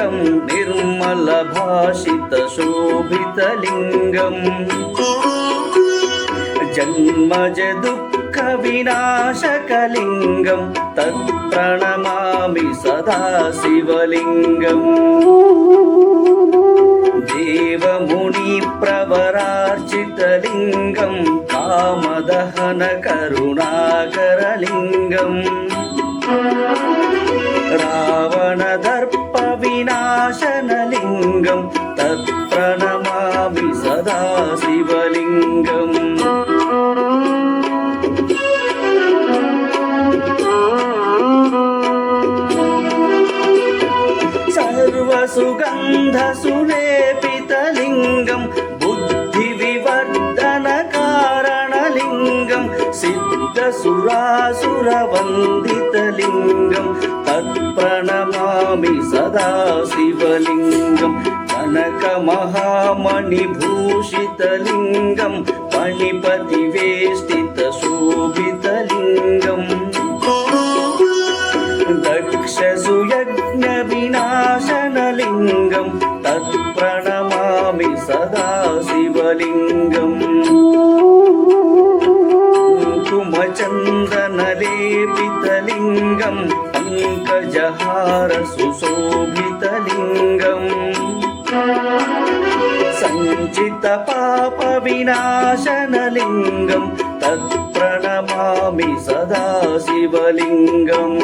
शिवलिङ्गं निर्मलभाषितशोभितलिङ्गम् जन्मज दुःखविनाशकलिङ्गं तत्प्रणमामि सदा शिवलिङ्गम् देवमुनिप्रवरार्चितलिङ्गं कामदहनकरुणाकरलिङ्गम् रावणदर्पविनाशनलिङ्गं तत्प्रणमामि सदा शिवलिङ्गम् सर्वसुगन्धसुलेपितलिङ्गं बुद्धिविवर्धनकारणलिङ्गं सिद्धसुरासुरवन्दितलिङ्गं तत्प्रणमामि सदा शिवलिङ्गं कनकमहामणिभूषितलिङ्गं पणिपतिवेष्टितशोभितलिङ्गम् दक्षसुयज्ञविनाशनलिङ्गं तत्प्रणमामि सदा शिवलिङ्गम् कुङ्कुमचन्दनलेपितलिङ्गं पङ्कजहारसुशोभितलिङ्गम् सञ्चितपापविनाशनलिङ्गं तत्प्रणमामि सदा शिवलिङ्गम्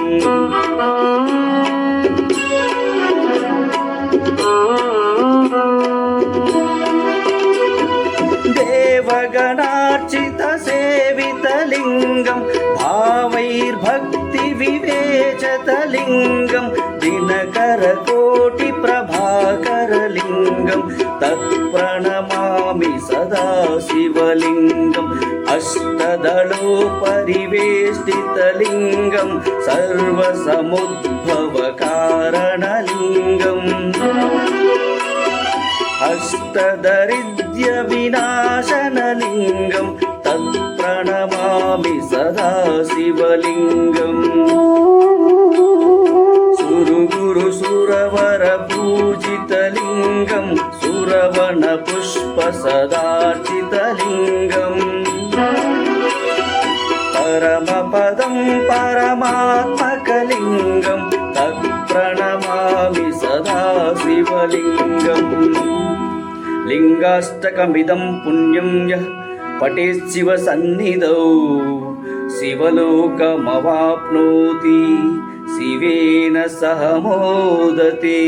देवगणार्चितसेवितलिङ्गं भावैर्भक्तिविवेचतलिङ्गं दिनकरकोटिप्रभाकरलिङ्गं तत्प्रणमामि सदा शिवलिङ्गम् अष्टदलोपरिवेष्टितलिङ्गं सर्वसमुद्भवकारणलिङ्गम् अष्टदरिद्र्यविनाशनलिङ्गं तत्प्रणमामि सदा शिवलिङ्गम् सुरगुरुसुरवरपूजितलिङ्गं सुरवनपुष्पसदार्चितलिङ्गम् परमपदं परमात्मकलिङ्गं तत्प्रणमामि सदा शिवलिङ्गम् लिङ्गाष्टकमिदं पुण्यं यः पठेत् शिवसन्निधौ शिवलोकमवाप्नोति शिवेन सह मोदते।